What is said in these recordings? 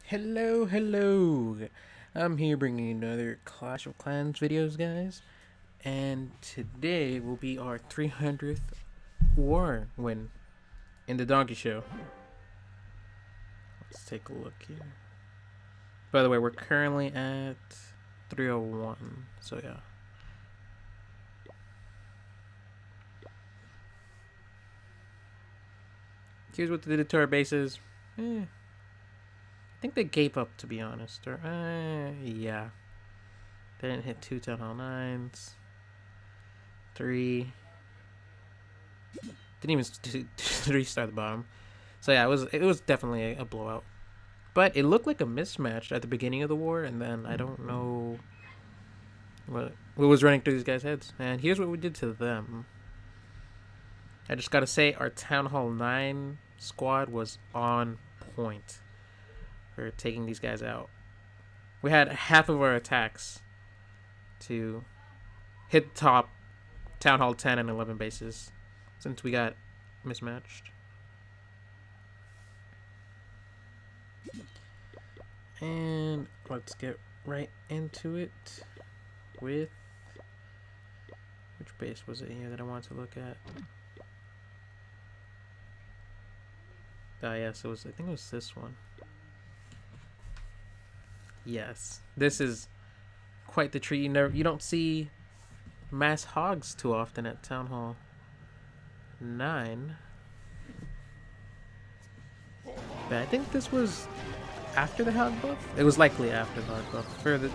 Hello, hello. I'm here bringing another Clash of Clans videos, guys. And today will be our 300th war win in the Donkey Show. Let's take a look here. By the way, we're currently at 301. So yeah. Here's what they did to our bases. I think they gave up, to be honest. Or yeah. They didn't hit 2 Town Hall 9s. 3. Didn't even restart the bottom. So yeah, it was definitely a blowout. But it looked like a mismatch at the beginning of the war, and then I don't know what was running through these guys' heads. And here's what we did to them. I just gotta say, our Town Hall 9 squad was on point for taking these guys out. We had half of our attacks to hit top Town Hall 10 and 11 bases since we got mismatched. And let's get right into it with which base was it here that I wanted to look at? Yes, I think it was this one. Yes, this is quite the treat. You don't see mass hogs too often at Town Hall 9. But I think this was after the hog buff. It was likely after the hog buff. For the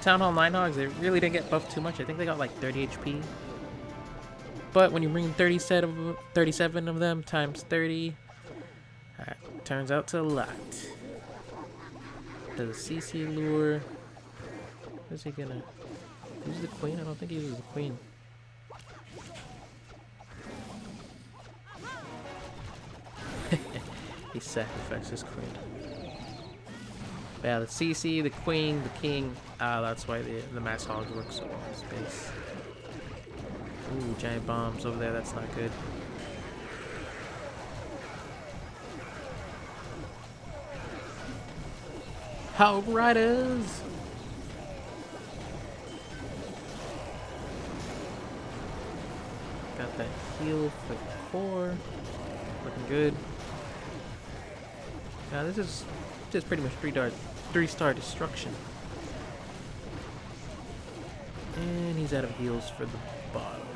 Town Hall 9 hogs, they really didn't get buffed too much. I think they got like 30 HP. But when you bring 37 of them times 30, turns out to a lot. Does a CC lure? Is he gonna use the queen? I don't think he uses the queen. He sacrificed his queen. But yeah, the CC, the queen, the king. That's why the mass hogs work so well in space. Ooh, giant bombs over there. That's not good. Hog Riders! Got that heal for the core. Looking good. Now this is just pretty much 3-star destruction. And he's out of heals for the bottom.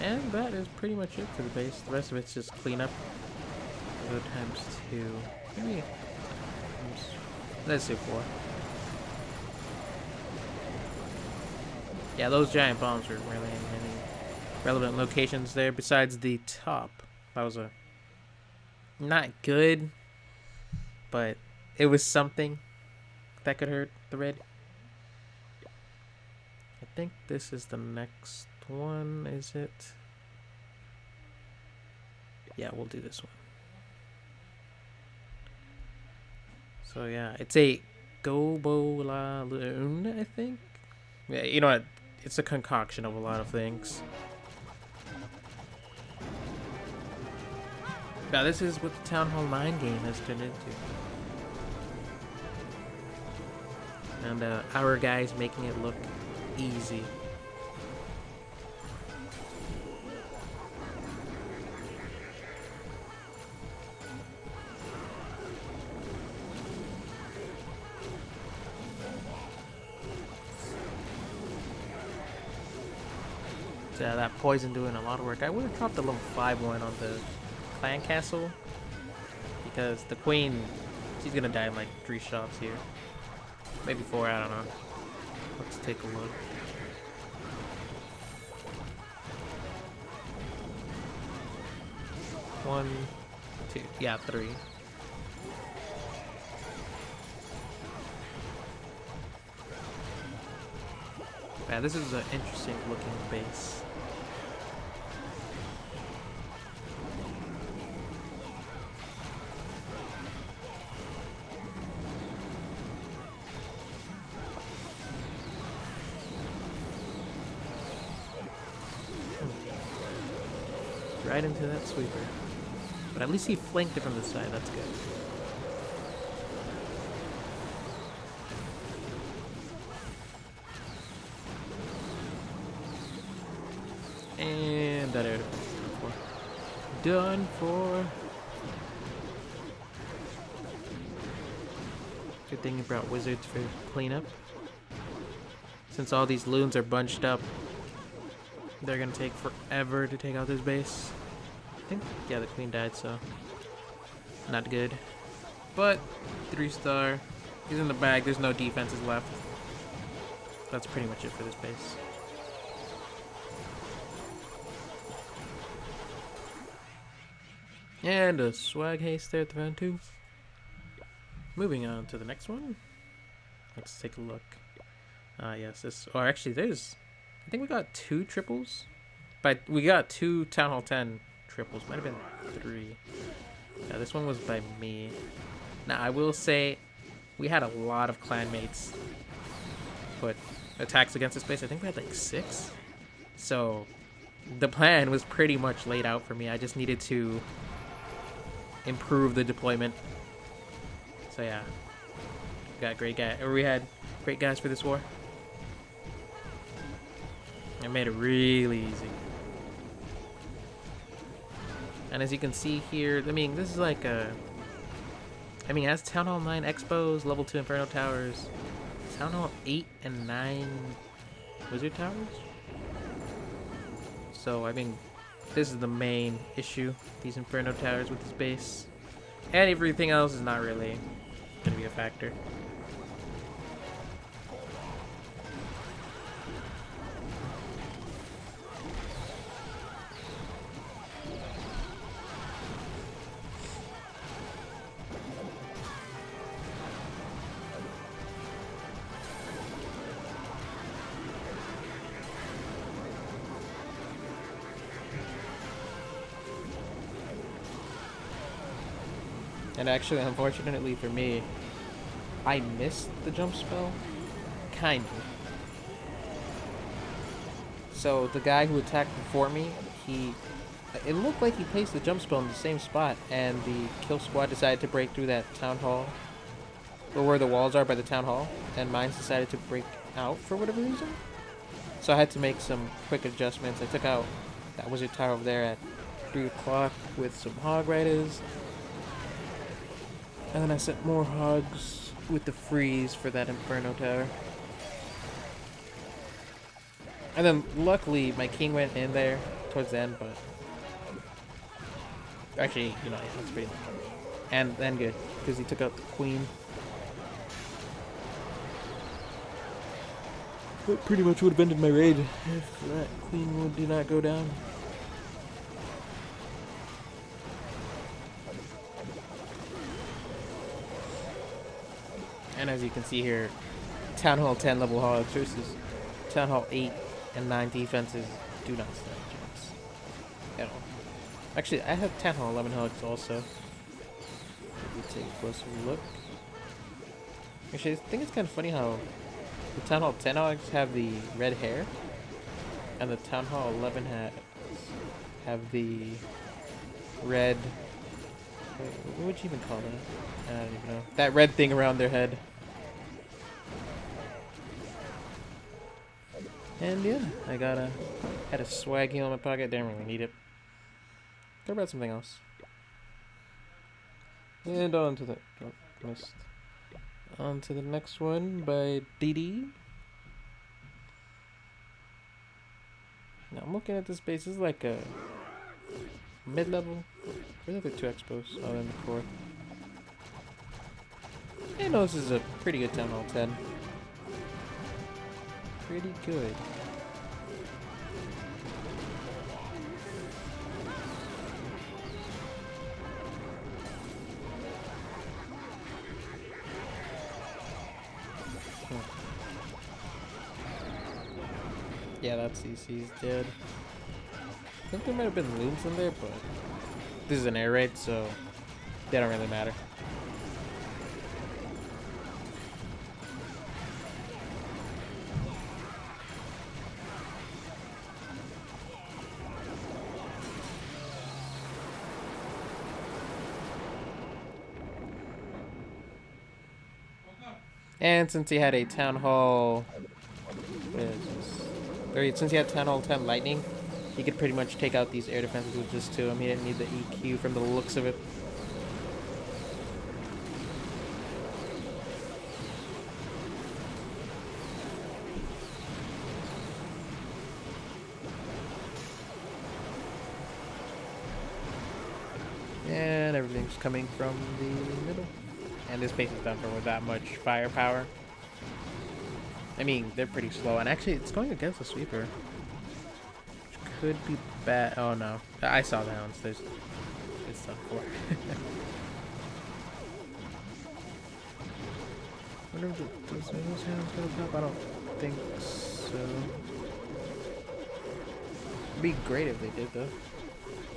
And that is pretty much it for the base. The rest of it's just clean up. Go times 2. Maybe. Let's do 4. Yeah, those giant bombs were really in any relevant locations there besides the top. That was a not good, but it was something that could hurt the red. I think this is the next one, is it? Yeah, we'll do this one. So yeah, it's a Goboloon, I think. Yeah, you know what? It's a concoction of a lot of things. Now this is what the Town Hall 9 game has turned into. And our guys making it look easy. Yeah, that poison doing a lot of work. I would have dropped the level 5 one on the clan castle because the queen, she's gonna die in like 3 shots here, maybe 4. I don't know. Let's take a look. One, 2, yeah, 3. Man, this is an interesting looking base. right into that sweeper. But at least he flanked it from the side. That's good. And that air defense is done for. Done for. Good thing you brought wizards for cleanup. Since all these loons are bunched up, they're gonna take forever to take out this base. I think, yeah, the queen died, so not good. But 3-star, he's in the bag. There's no defenses left. That's pretty much it for this base. And a swag haste there at the round 2. Moving on to the next one. Let's take a look. Yes, this, or actually there's, I think we got 2 triples. But we got 2 Town Hall 10 triples. Might have been 3. Yeah, this one was by me. Now, I will say, we had a lot of clanmates put attacks against this base. I think we had like 6. So, the plan was pretty much laid out for me. I just needed to improve the deployment. So yeah, got great guy, or we had great guys for this war. I made it really easy. And as you can see here, I mean, this is like a, I mean, it has Town Hall 9 Expos, level 2 Inferno Towers, Town Hall 8 and 9 Wizard Towers. So, I mean, this is the main issue, these Inferno Towers with this base. And everything else is not really going to be a factor. And actually, unfortunately for me, I missed the jump spell. Kind of. So the guy who attacked before me, it looked like he placed the jump spell in the same spot, and the kill squad decided to break through that town hall, or where the walls are by the town hall, and mines decided to break out for whatever reason. So I had to make some quick adjustments. I took out that wizard tower over there at 3 o'clock with some hog riders. And then I sent more hogs with the freeze for that Inferno Tower. And then luckily my king went in there towards the end, but actually, you know, that's pretty lucky. And then good, because he took out the queen. That pretty much would have ended my raid if that queen did not go down. And as you can see here, Town Hall 10 level hogs versus Town Hall 8 and 9 defenses do not stand a chance at all. Actually, I have Town Hall 11 hogs also. If we take a closer look. Actually, I think it's kind of funny how the Town Hall 10 hogs have the red hair, and the Town Hall 11 have the red. Wait, what would you even call that? I don't even know. That red thing around their head. And yeah, I had a swag heal in my pocket. Didn't really need it. What about something else? And on to the missed. On to the next one by DD. Now I'm looking at this base. This is like a mid-level. Where's the other 2 expos? Oh, in the core. I know this is a pretty good Town Hall 10. Pretty good. Yeah, that CC's dead. I think there might have been loons in there, but this is an air raid, so they don't really matter. And since he had a Town Hall... What is this? Or since he had Town Hall 10 Lightning, he could pretty much take out these air defenses with just 2. He didn't need the EQ from the looks of it. And everything's coming from the middle. And this base is done for with that much firepower. I mean, they're pretty slow. And actually, it's going against the sweeper. Which could be bad. Oh, no. I saw the hounds. It's done for. I wonder if those hounds going to pop? I don't think so. It'd be great if they did, though.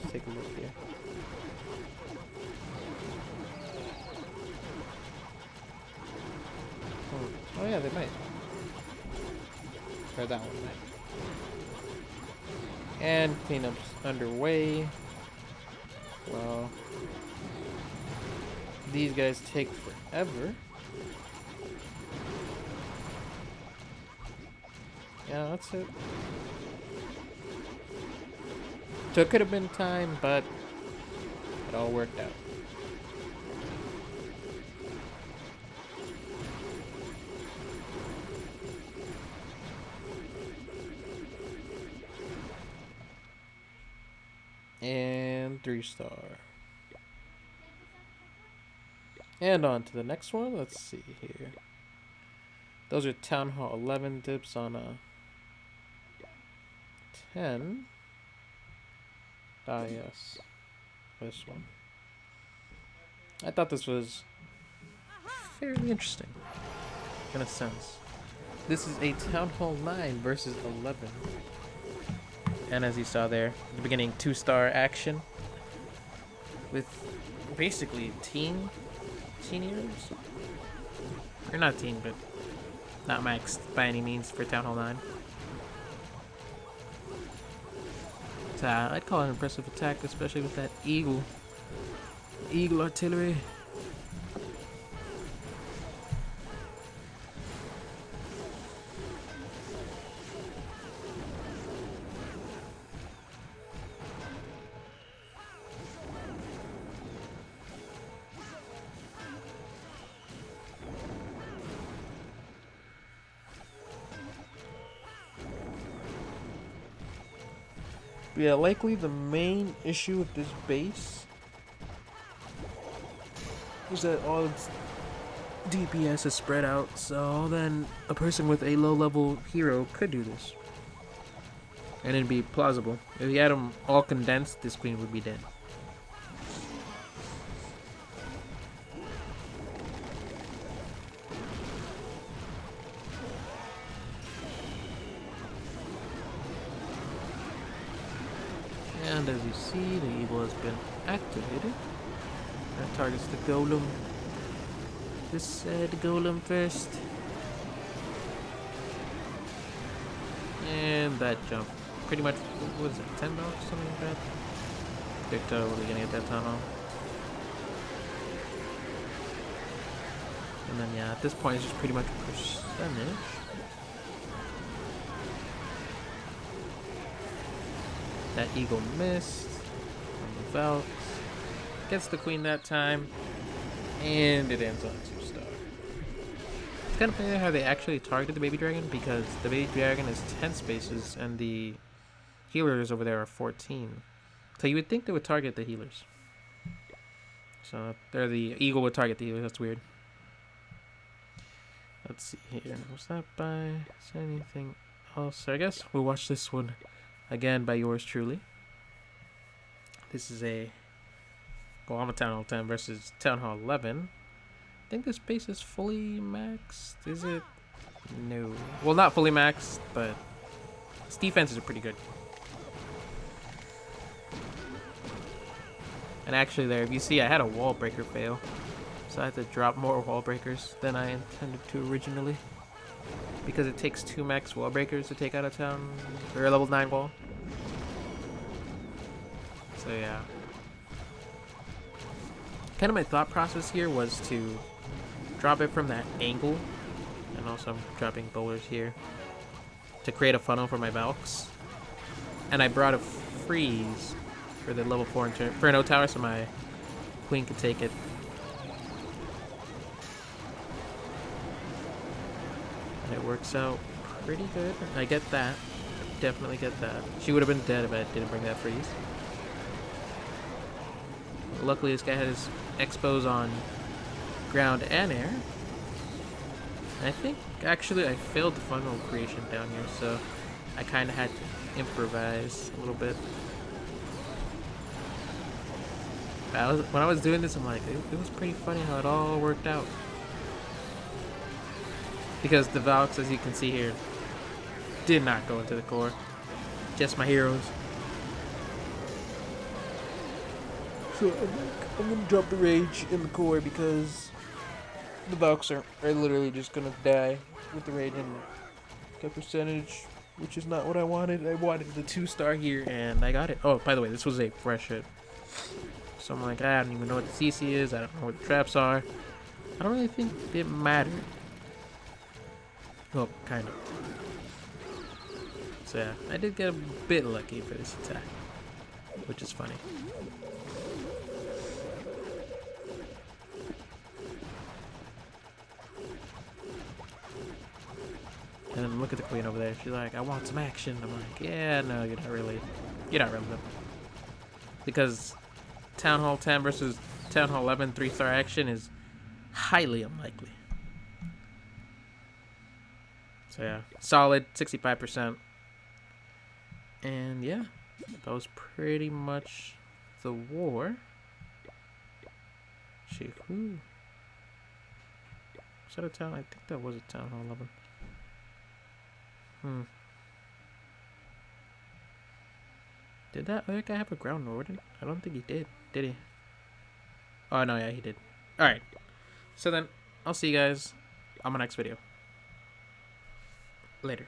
Let's take a look here. Oh yeah, they might. Or that one might. And cleanup's underway. Well, these guys take forever. Yeah, that's it. So it could have been time, but it all worked out. And 3-star. And on to the next one. Let's see here. Those are Town Hall 11 dips on a 10. Ah, yes. This one. I thought this was fairly interesting. In a sense. This is a Town Hall 9 versus 11. And as you saw there, at the beginning, 2-star action. With basically teen years. Or not teen, but not maxed by any means for Town Hall 9. So, I'd call it an impressive attack, especially with that eagle. Eagle artillery. Yeah, likely the main issue with this base is that all its DPS is spread out, so then a person with a low-level hero could do this. And it'd be plausible. If you had them all condensed, this queen would be dead. And as you see, the eagle has been activated. That targets the golem. This said golem first. And that jump. Pretty much, what is it, 10 bucks, something like that? They're totally gonna get that tunnel. And then yeah, at this point it's just pretty much a percentage. That eagle missed on the belt. Gets the queen that time. And it ends on 2-star. It's kind of funny how they actually targeted the baby dragon, because the baby dragon is 10 spaces and the healers over there are 14. So you would think they would target the healers. So there, the eagle would target the healers. That's weird. Let's see here. Was that by is there anything else? So I guess we'll watch this one again by yours truly. This is a Town Hall 10 versus Town Hall 11. I think this base is fully maxed. Is it? No. Well, not fully maxed, but its defenses are pretty good. And actually there, if you see, I had a wall breaker fail. So I had to drop more wall breakers than I intended to originally. Because it takes 2 max wall breakers to take out a town, or a level 9 wall. So yeah. Kind of my thought process here was to drop it from that angle And also I'm dropping bowlers here to create a funnel for my Valks. And I brought a freeze for the level 4 Inferno Tower so my queen could take it. And it works out pretty good. I get that. Definitely get that. She would have been dead if I didn't bring that freeze. Luckily this guy had his expos on ground and air. And I think actually I failed the funnel creation down here, so I kind of had to improvise a little bit. When I was doing this, I'm like, it was pretty funny how it all worked out. Because the Valks, as you can see here, did not go into the core. Just my heroes. So I'm gonna drop the rage in the core because the Valks are literally just gonna die with the rage and get percentage, which is not what I wanted. I wanted the 2-star here, and I got it. Oh, by the way, this was a fresh hit. So I'm like, I don't even know what the CC is. I don't know what the traps are. I don't really think it mattered. Well, kind of. So yeah, I did get a bit lucky for this attack, which is funny. And then look at the queen over there. She's like, I want some action. I'm like, yeah, no, you're not really relevant. Because Town Hall 10 versus Town Hall 11 3-star action is highly unlikely. So yeah, solid 65%. And yeah, that was pretty much the war. Shoot, who? Was that a town? I think that was a Town Hall 11. Did that other guy have a ground warden? I don't think he did. Did he? Oh no, yeah, he did. Alright. So then, I'll see you guys on my next video. Later.